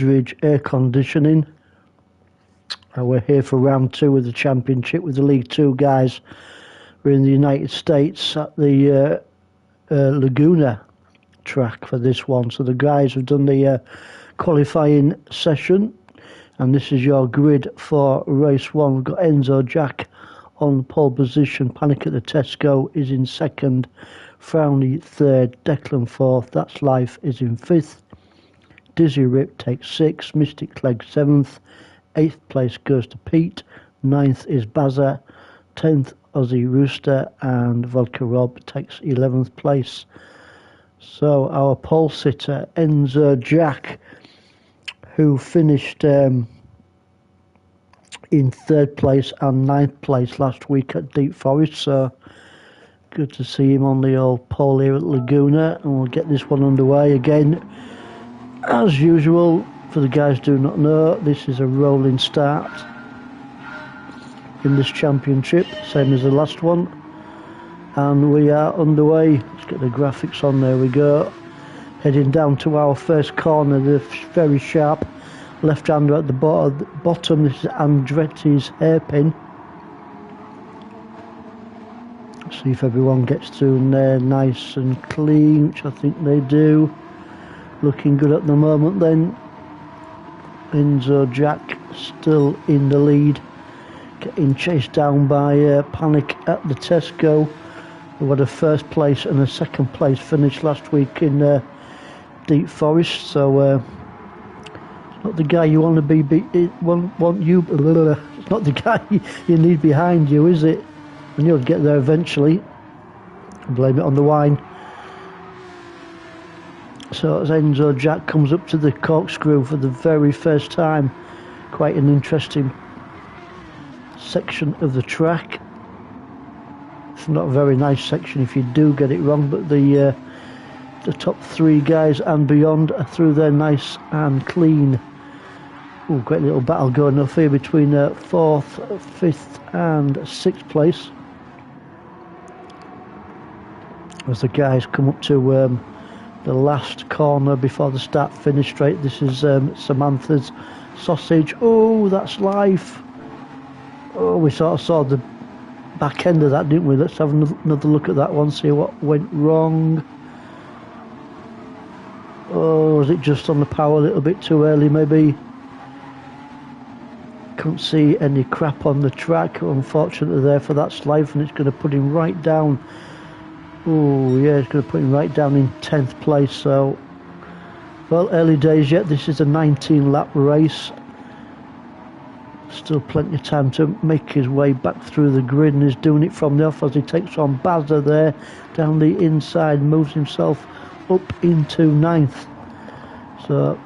Ridge air conditioning. We're here for round 2 of the championship with the League 2 guys. We're in the United States at the Laguna track for this one. So the guys have done the qualifying session, and this is your grid for race 1. We've got Enzo Jack on pole position. Panic at the Tesco is in 2nd. Frowney 3rd. Declan 4th. That's Life is in 5th. Dizzy Rip takes 6th. Mystic Clegg 7th. 8th place goes to Pete. 9th is Bazza. 10th Aussie Rooster, and Vodka Rob takes 11th place. So our pole sitter Enzo Jack, who finished in 3rd place and 9th place last week at Deep Forest, so good to see him on the old pole here at Laguna, and we'll get this one underway again. As usual, for the guys who do not know, this is a rolling start in this championship, same as the last one, and we are underway. Let's get the graphics on. There we go. Heading down to our first corner, the very sharp left-hander at the bottom. This is Andretti's hairpin. See if everyone gets through in there nice and clean, which I think they do. Looking good at the moment then. Enzo Jack still in the lead, getting chased down by Panic at the Tesco, who had a 1st place and a 2nd place finish last week in Deep Forest. So it's not the guy you want to be. It's not the guy you need behind you, is it? And you'll get there eventually. Blame it on the wine. So as Enzo Jack comes up to the corkscrew for the very first time, quite an interesting section of the track. It's not a very nice section if you do get it wrong, but the top 3 guys and beyond are through there nice and clean. Ooh, great little battle going off here between 4th, 5th and 6th place, as the guys come up to the last corner before the start finish straight. This is Samantha's sausage. Oh, that's Life. Oh, we sort of saw the back end of that, didn't we? Let's have another look at that one, see what went wrong. Oh, was it just on the power a little bit too early maybe? Couldn't see any crap on the track, unfortunately there for that Life, and it's going to put him right down. Oh yeah, it's going to put him right down in 10th place. So, well, early days yet. This is a 19-lap race. Still plenty of time to make his way back through the grid, and he's doing it from the off as he takes on Bazza there down the inside, moves himself up into 9th. So,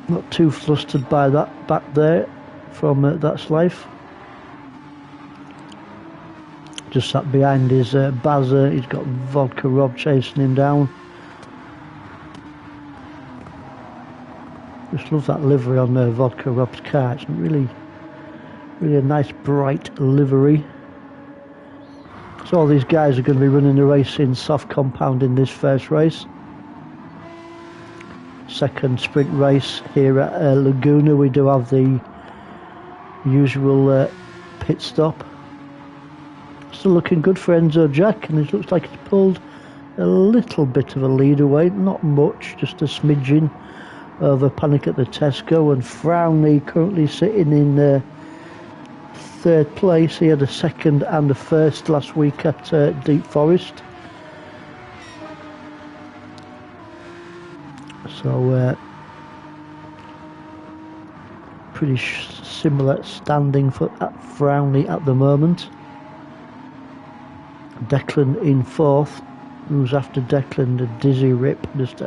not too flustered by that back there from That's Life. Just sat behind his Bazza. He's got Vodka Rob chasing him down. Just love that livery on Vodka Rob's car. It's really a nice bright livery. So all these guys are going to be running the race in soft compound in this first race. 2nd sprint race here at Laguna. We do have the usual pit stop. Still looking good for Enzo Jack, and it looks like he's pulled a little bit of a lead away, not much, just a smidgen over Panic at the Tesco. And Frowney currently sitting in 3rd place. He had a 2nd and a 1st last week at Deep Forest. So pretty similar standing for Frowney at the moment. Declan in 4th. Who's after Declan? The Dizzy Rip, just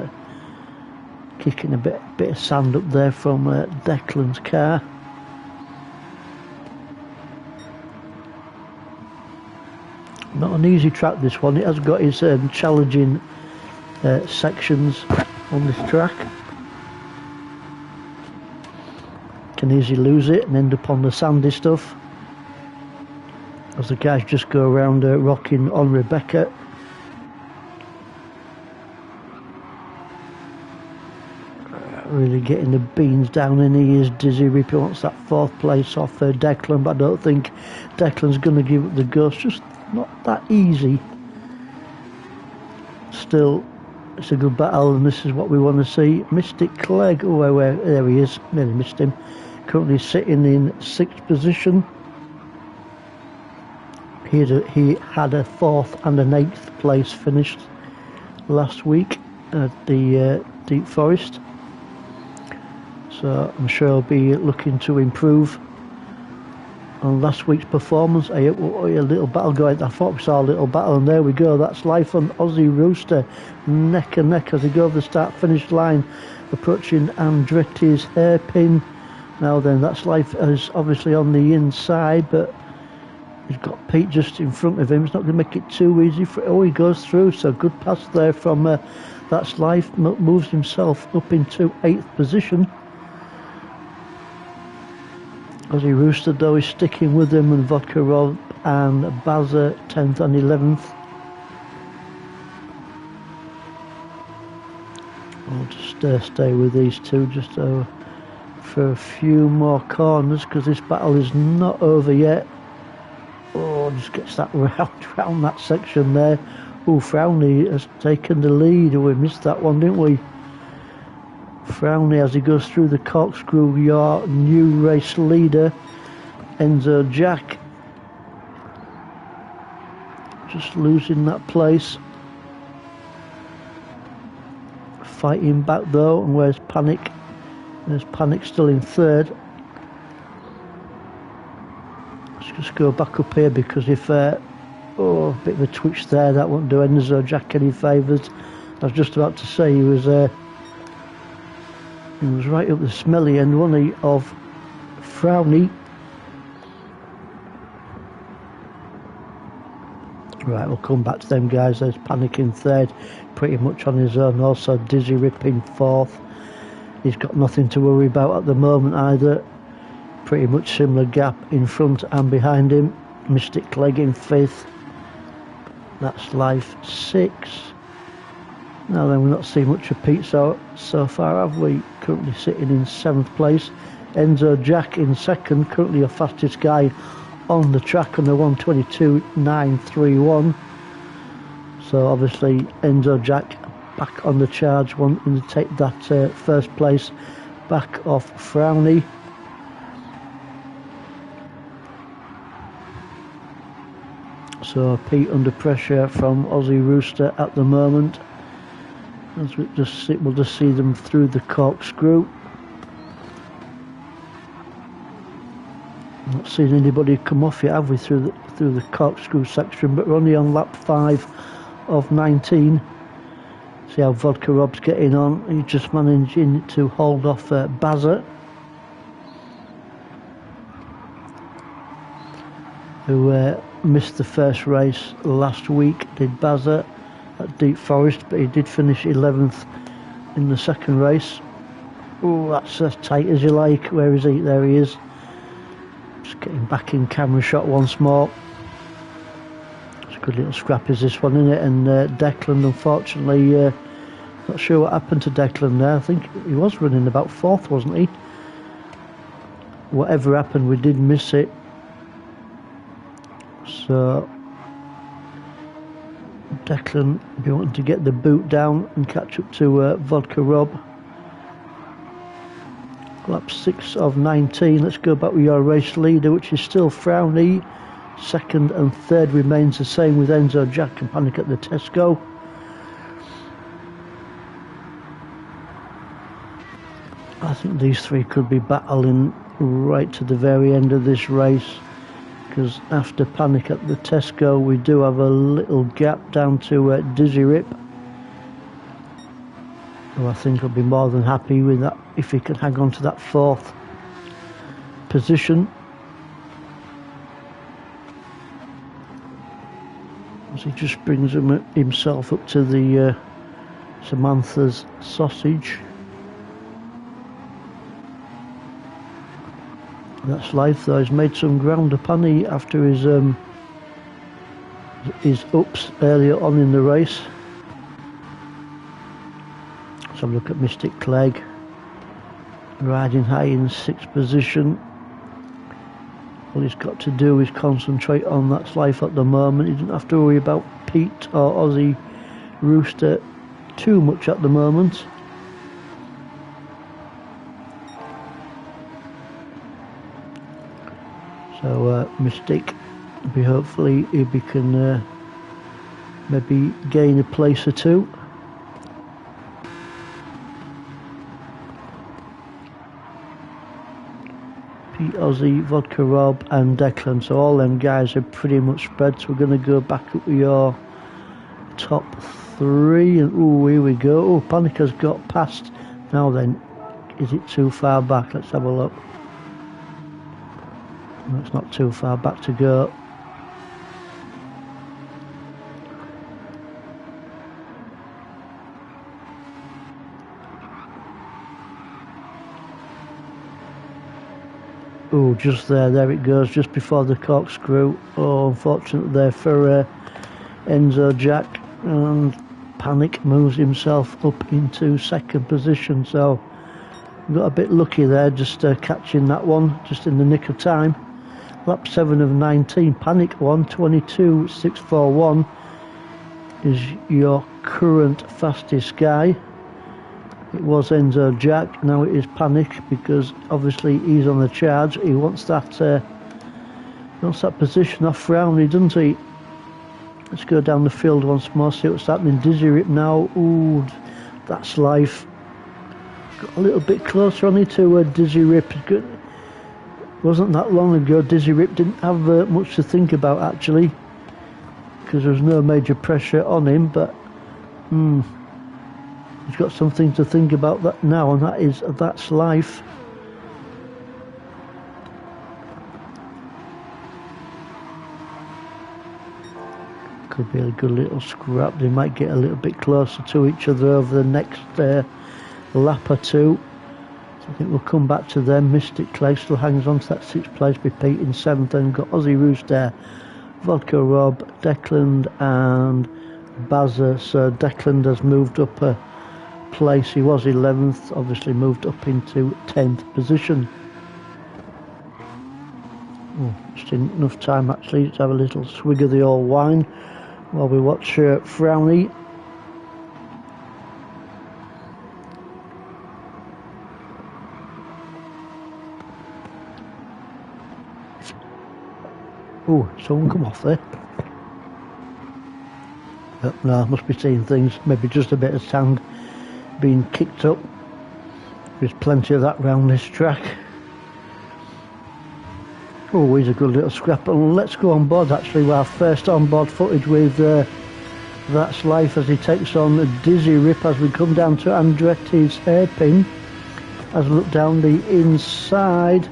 kicking a bit of sand up there from Declan's car. Not an easy track, this one. It has got its challenging sections on this track. Can easily lose it and end up on the sandy stuff, as the guys just go around rocking on Rebecca. really getting the beans down in. He is Dizzy Rip. He wants that 4th place off Declan, but I don't think Declan's going to give up the ghost. Just not that easy. Still, it's a good battle, and this is what we want to see. Mystic Clegg, there he is. Nearly missed him. Currently sitting in 6th position. He had a 4th and an 8th place finished last week at the Deep Forest. So I'm sure he'll be looking to improve on last week's performance. A little battle going. I thought we saw a little battle, and there we go. That's life on Aussie Rooster, neck and neck as they go over the start-finish line, approaching Andretti's hairpin. Now then, that's life is obviously on the inside, but he's got Pete just in front of him. It's not going to make it too easy for. He goes through. So good pass there from That's Life. Moves himself up into 8th position. Aussie Rooster though is sticking with him, and Vodka Rob and Bazza 10th and 11th. I'll just stay with these two just for a few more corners, because this battle is not over yet. Oh, just gets that round that section there. Oh, Frowney has taken the lead. Oh, we missed that one, didn't we? Frowney, as he goes through the corkscrew, your new race leader, Enzo Jack. Just losing that place. Fighting back though, and where's Panic? There's Panic still in 3rd. Let's just go back up here, because if a bit of a twitch there, that won't do Enzo Jack any favours. I was just about to say he was right up the smelly end, wasn't he, of Frowney. Right, we'll come back to them guys. There's Panic in 3rd, pretty much on his own. Also Dizzy Rip in 4th. He's got nothing to worry about at the moment either. Pretty much similar gap in front and behind him. Mystic Clegg in 5th. That's Life 6th. Now then, we're not seeing much of Pete so far, have we? Currently sitting in 7th place. Enzo Jack in 2nd, currently your fastest guy on the track on the 1:22.931. So obviously Enzo Jack back on the charge, wanting to take that 1st place back off Frowney. So Pete under pressure from Aussie Rooster at the moment. As we'll just see them through the corkscrew. Not seen anybody come off yet, have we, through the corkscrew section? But we're only on lap 5 of 19. See how Vodka Rob's getting on. He's just managing to hold off Bazza, who missed the first race last week, did Bazza, at Deep Forest, but he did finish 11th in the 2nd race. Oh, that's as tight as you like. Where is he? There he is. Just getting back in camera shot once more. It's a good little scrap is this one, isn't it? And Declan, unfortunately, not sure what happened to Declan there. I think he was running about 4th, wasn't he? Whatever happened, we did miss it. So Declan be wanting to get the boot down and catch up to Vodka Rob. Lap 6 of 19. Let's go back with your race leader, which is still Frowney. 2nd and 3rd remains the same with Enzo Jack and Panic at the Tesco. I think these three could be battling right to the very end of this race, because after Panic at the Tesco we do have a little gap down to Dizzy Rip, who I think will be more than happy with that if he can hang on to that 4th position. As he just brings himself up to the Samantha's sausage. That's Life though. He's made some ground upon he after his ups earlier on in the race. Let's have a look at Mystic Clegg. riding high in 6th position. All he's got to do is concentrate on That's Life at the moment. He doesn't have to worry about Pete or Aussie Rooster too much at the moment. So Mystic, hopefully he can maybe gain a place or two. Pete, Aussie, Vodka Rob and Declan, so all them guys are pretty much spread. So we're going to go back up with your top 3, and oh, here we go. Oh, Panic has got past. Now then, is it too far back? Let's have a look. No, it's not too far back to go. Oh, just there it goes, just before the corkscrew. Oh, unfortunately there for Enzo Jack, and Panic moves himself up into 2nd position, so got a bit lucky there, just catching that one just in the nick of time. Lap 7 of 19, Panic 1:22.641 is your current fastest guy. It was Enzo Jack, now it is Panic, because obviously he's on the charge. He wants that position off Rowney, doesn't he? Let's go down the field once more, see what's happening. Dizzy Rip now. Ooh, That's Life. Got a little bit closer on it to Dizzy Rip. It wasn't that long ago Dizzy Rip didn't have much to think about, actually, because there was no major pressure on him, but he's got something to think about that now, and that is That's Life. Could be a good little scrap. They might get a little bit closer to each other over the next lap or two. So I think we'll come back to them. Mystic Clay still hangs on to that 6th place, with Pete in 7th, and got Aussie Rooster, Vodka Rob, Declan and Bazza. So Declan has moved up a place. He was 11th, obviously moved up into 10th position. Oh, just enough time actually to have a little swig of the old wine while we watch Frowny. Oh, someone come off there. No, must be seeing things. Maybe just a bit of sand being kicked up. There's plenty of that round this track. Always a good little scrap. And let's go on board actually with our first on board footage with That's Life as he takes on Dizzy Rip as we come down to Andretti's hairpin. As we look down the inside.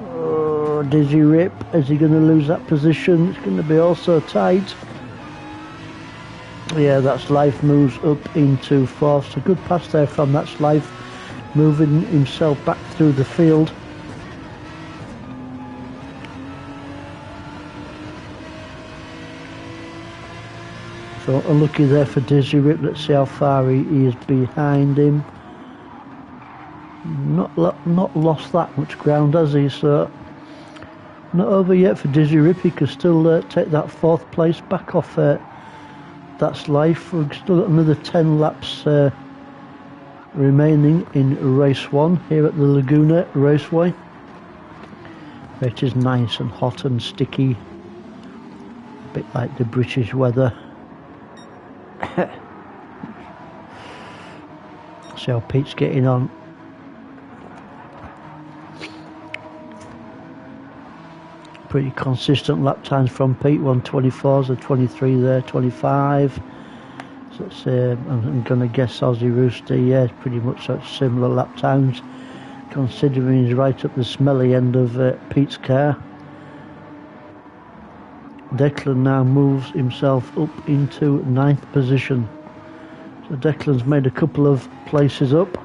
Oh, Dizzy Rip, is he going to lose that position? It's going to be also tight. Yeah, That's Life moves up into 4th. So good pass there from That's Life, moving himself back through the field. So unlucky there for Dizzy Rip. Let's see how far he is behind him. Not lost that much ground, has he? So not over yet for Dizzy Rip. He could still take that 4th place back off That's Life. We've still got another 10 laps remaining in race 1 here at the Laguna Raceway. It is nice and hot and sticky, a bit like the British weather. See how Pete's getting on. Pretty consistent lap times from Pete. 1:24, so 23 there, 25. So it's, I'm going to guess Aussie Rooster, yeah, pretty much such similar lap times, considering he's right up the smelly end of Pete's car. Declan now moves himself up into 9th position. So Declan's made a couple of places up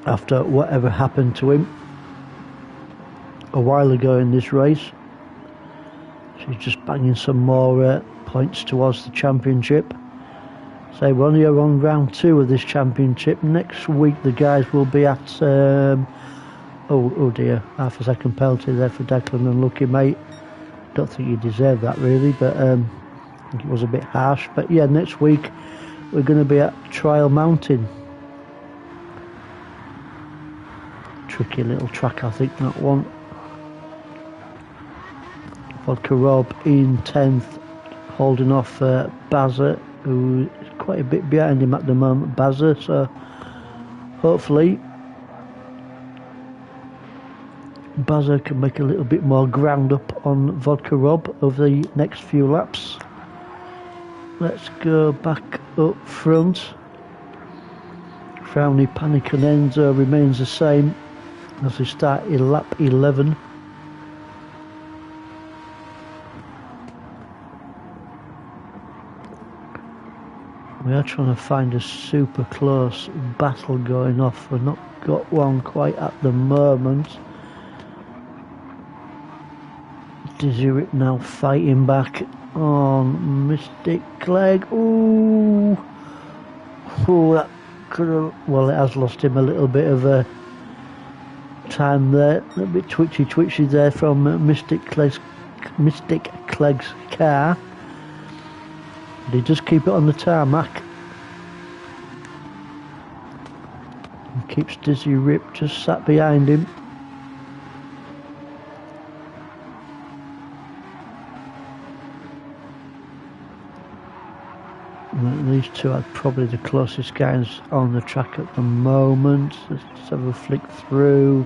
after whatever happened to him a while ago in this race. So he's just banging some more points towards the championship. So we're only on round 2 of this championship. Next week the guys will be at oh dear, half a second penalty there for Declan, unlucky mate. Don't think he deserved that really, but I think it was a bit harsh. But yeah, next week we're going to be at Trial Mountain. Tricky little track, I think, that one. Vodka Rob in 10th, holding off Bazza, who is quite a bit behind him at the moment, Bazza, so hopefully Bazza can make a little bit more ground up on Vodka Rob over the next few laps. Let's go back up front. Frowny, Panic and Enzo remains the same as we start in lap 11. We are trying to find a super close battle going off. We've not got one quite at the moment. Dizzy Rip now fighting back on Mystic Clegg. Ooh, that could have. Well, it has lost him a little bit of time there. A little bit twitchy there from Mystic Clegg's car. But he does keep it on the tarmac. And keeps Dizzy Rip just sat behind him. These two are probably the closest guys on the track at the moment. Let's just have a flick through.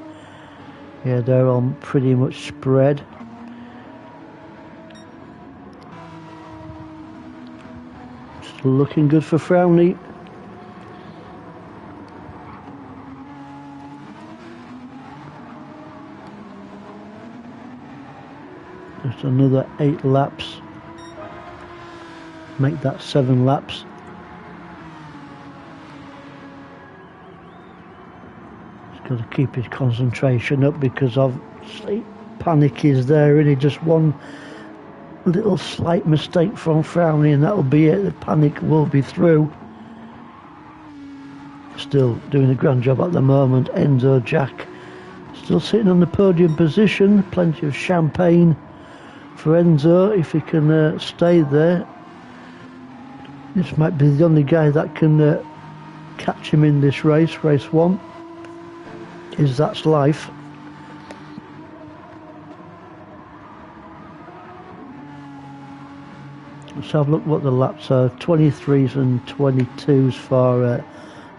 Yeah, they're all pretty much spread. Still looking good for Frowny. Just another 8 laps. Make that 7 laps. He's got to keep his concentration up because obviously Panic is there, and he just one little slight mistake from Frowny and that'll be it. The Panic will be through. Still doing a grand job at the moment. Enzo Jack still sitting on the podium position. Plenty of champagne for Enzo if he can stay there. This might be the only guy that can catch him in this race, race 1. That's life. Let's have a look what the laps are. 23s and 22s for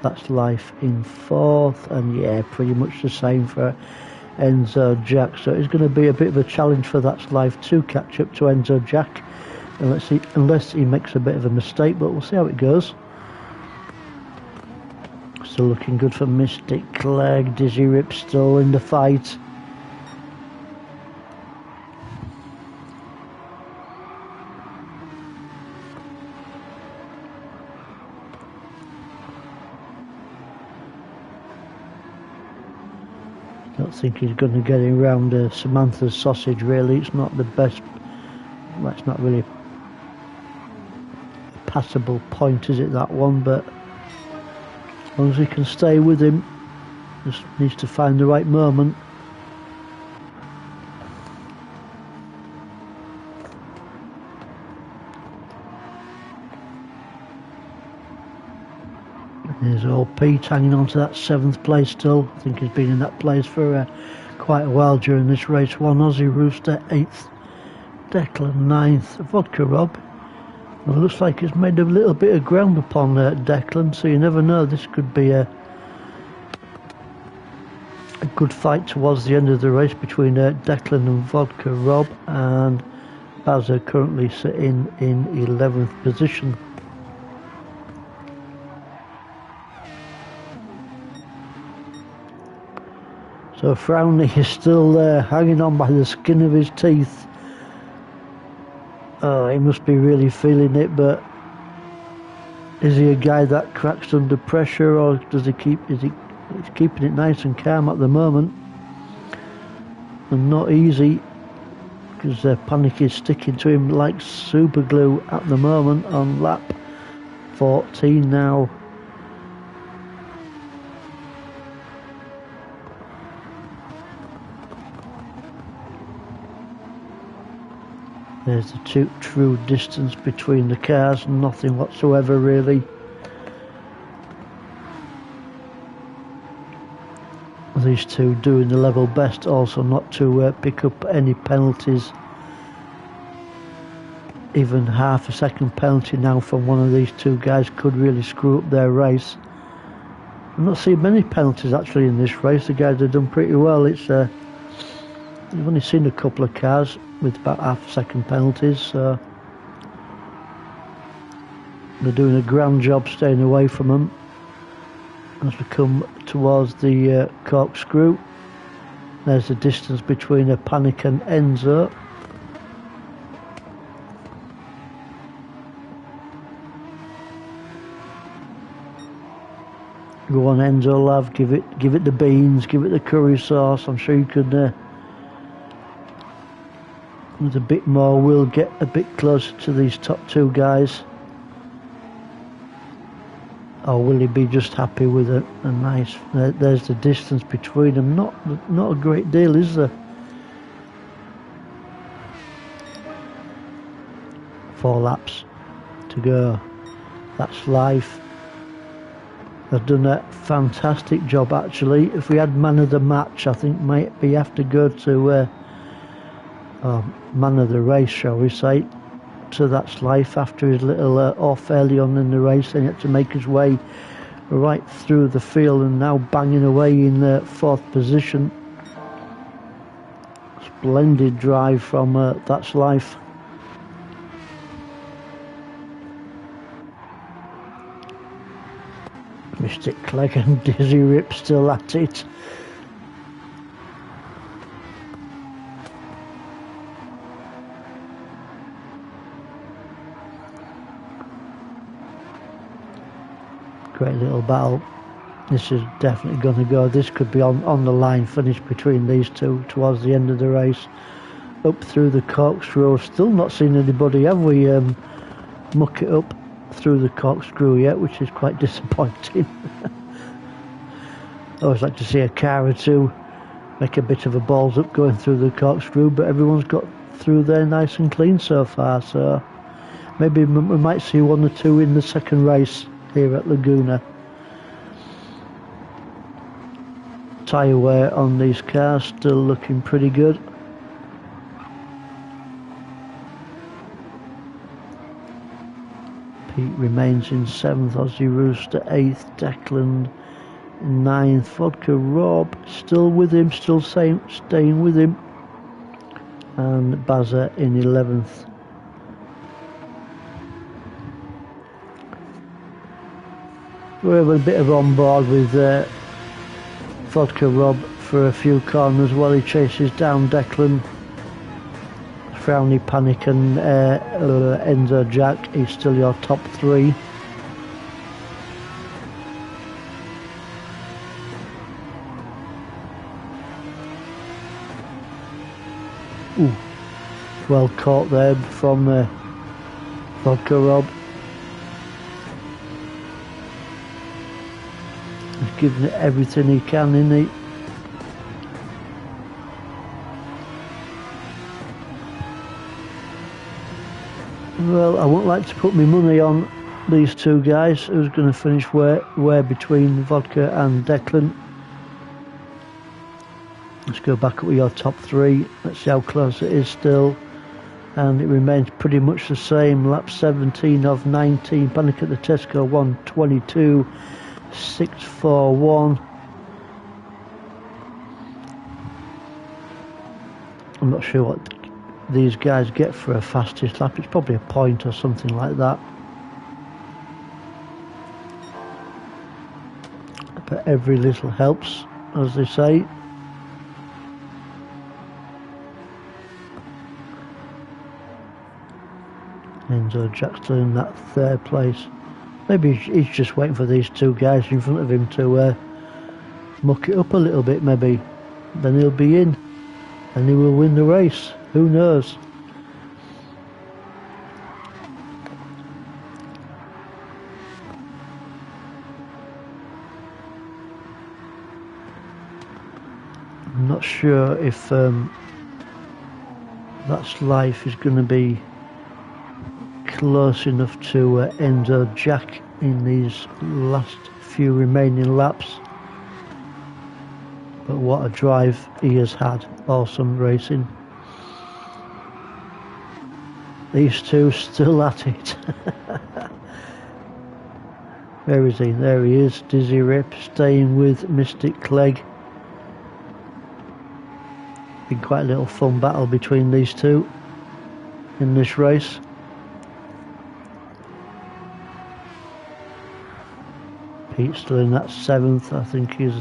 That's Life in 4th. And yeah, pretty much the same for Enzo Jack. So it's going to be a bit of a challenge for That's Life to catch up to Enzo Jack. And let's see, unless he makes a bit of a mistake, but we'll see how it goes. Still looking good for Mystic Clegg. Dizzy Rip still in the fight. Don't think he's going to get around Samantha's sausage really. It's not the best. Well, it's not really passable point, is it, that one? But as long as we can stay with him, just needs to find the right moment. There's old Pete hanging on to that 7th place still. I think he's been in that place for quite a while during this race 1. Aussie Rooster 8th, Declan 9th, Vodka Rob. Well, it looks like it's made a little bit of ground upon Declan, so you never know. This could be a good fight towards the end of the race between Declan and Vodka Rob, and Bazza currently sitting in 11th position. So Frowny is still hanging on by the skin of his teeth. Oh, he must be really feeling it, but is he a guy that cracks under pressure, or does he he's keeping it nice and calm at the moment? And not easy, because Panic is sticking to him like super glue at the moment on lap 14 now. There's the true distance between the cars, nothing whatsoever really. These two doing the level best also not to pick up any penalties. Even half a second penalty now from one of these two guys could really screw up their race. I've not seen many penalties actually in this race. The guys have done pretty well. It's I've only seen a couple of cars with about half a second penalties, so they're doing a grand job staying away from them. As we come towards the corkscrew, there's the distance between a Panic and Enzo. Go on Enzo, love, give it the beans, give it the curry sauce. I'm sure you could with a bit more we'll get a bit closer to these top two guys. Or will he be just happy with a nice... There's the distance between them. Not a great deal, is there? 4 laps to go. That's life. They've done a fantastic job, actually. If we had man of the match, I think might be have to go to man of the race, shall we say. So that's life after his little off early on in the race, and he had to make his way right through the field and now banging away in 4th position. Splendid drive from That's Life. Mystic Clegg and Dizzy Rip still at it. Great little battle. This is definitely going to go. This could be on the line finish between these two towards the end of the race. Up through the corkscrew. Still not seen anybody, have we, muck it up through the corkscrew yet, which is quite disappointing. I always like to see a car or two make a bit of a balls up going through the corkscrew, but everyone's got through there nice and clean so far, so maybe we might see 1 or 2 in the second race here at Laguna. Tyre wear on these cars still looking pretty good. Pete remains in 7th, Aussie Rooster 8th, Declan 9th, Vodka Rob still with him, still staying with him, and Bazza in 11th. We're having a bit of on board with Vodka Rob for a few corners while he chases down Declan. Frowny Panic and Enzo Jack is still your top 3. Ooh, well caught there from Vodka Rob. He's giving it everything he can, isn't he? Well, I wouldn't like to put my money on these two guys. Who's going to finish where between Vodka and Declan? Let's go back up with your top 3. Let's see how close it is still. And it remains pretty much the same. Lap 17 of 19. Panic at the Tesco 1:22. 6:41. I'm not sure what these guys get for a fastest lap. It's probably a point or something like that. But every little helps, as they say. Enzo Jackson in that 3rd place. Maybe he's just waiting for these two guys in front of him to muck it up a little bit, maybe. Then he'll be in and he will win the race. Who knows? I'm not sure if That's Life is going to be close enough to Enzo Jack in these last few remaining laps. But what a drive he has had. Awesome racing. These two still at it. Where is he? There he is. Dizzy Rip staying with Mystic Clegg. Been quite a little fun battle between these two in this race. Pete still in that 7th. I think he's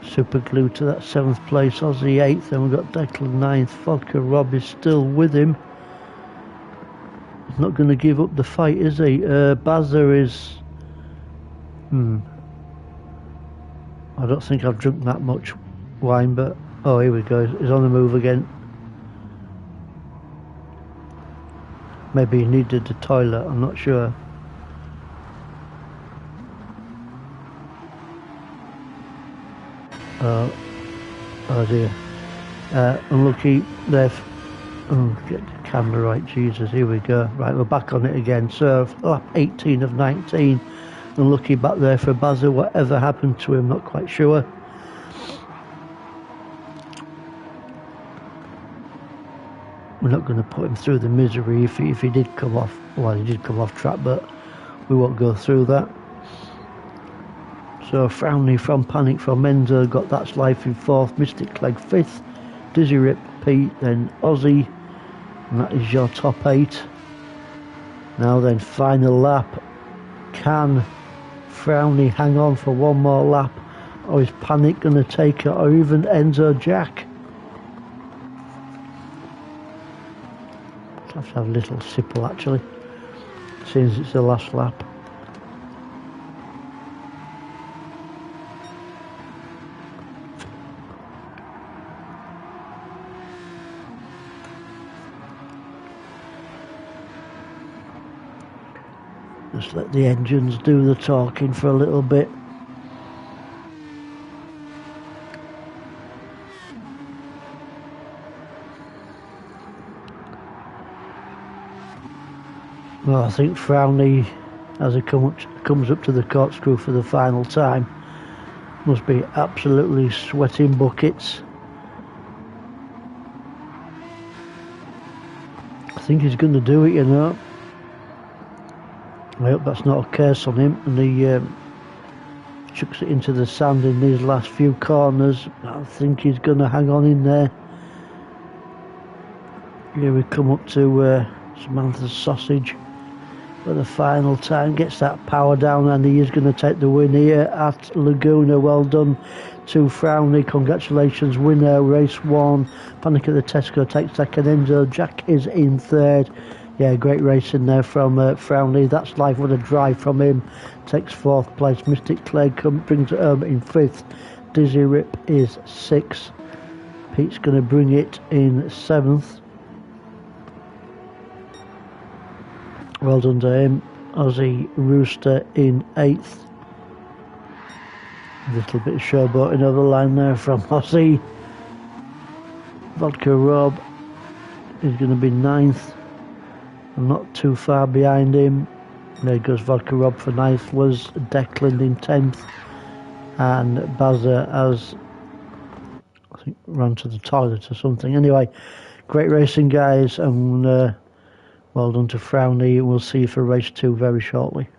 super glued to that 7th place. Aussie 8th. Then we've got Declan 9th. Vodka Rob is still with him. He's not going to give up the fight, is he? Bazza is... I don't think I've drunk that much wine, but... Oh, here we go. He's on the move again. Maybe he needed the toilet. I'm not sure. Oh dear. Unlucky left. Oh, get the camera right. Jesus, here we go. Right, we're back on it again. So, lap 18 of 19. Unlucky back there for Bazza. Whatever happened to him, not quite sure. We're not going to put him through the misery if he did come off. Well, he did come off track, but we won't go through that. So Frowney from Panic from Enzo got That's Life in 4th, Mystic Clegg 5th, Dizzy Rip Pete, then Aussie, and that is your top 8. Now then, final lap. Can Frowney hang on for one more lap, or is Panic going to take it, or even Enzo Jack? I'll have to have a little sipple actually, since it's the last lap. Just let the engines do the talking for a little bit. Well, I think Frowney, as he comes up to the corkscrew for the final time, must be absolutely sweating buckets. I think he's going to do it, you know. I hope that's not a curse on him, and he chucks it into the sand in these last few corners. I think he's going to hang on in there. Here we come up to Samantha's Sausage for the final time. Gets that power down, and he is going to take the win here at Laguna. Well done to Frowney. Congratulations, winner, race 1. Panic at the Tesco takes second. Enzo Jack is in 3rd. Yeah, great racing there from Frowney. That's Life, what a drive from him. Takes 4th place. Mystic Clegg brings it home in 5th. Dizzy Rip is 6th. Pete's going to bring it in 7th. Well done to him. Aussie Rooster in 8th. A little bit of showboating over the line there from Aussie. Vodka Rob is going to be 9th. I'm not too far behind him. There goes Vodka Rob for 9th. Was Declan in 10th. And Bazza has, I think, run to the toilet or something. Anyway, great racing, guys, and well done to Frowney. We'll see you for race 2 very shortly.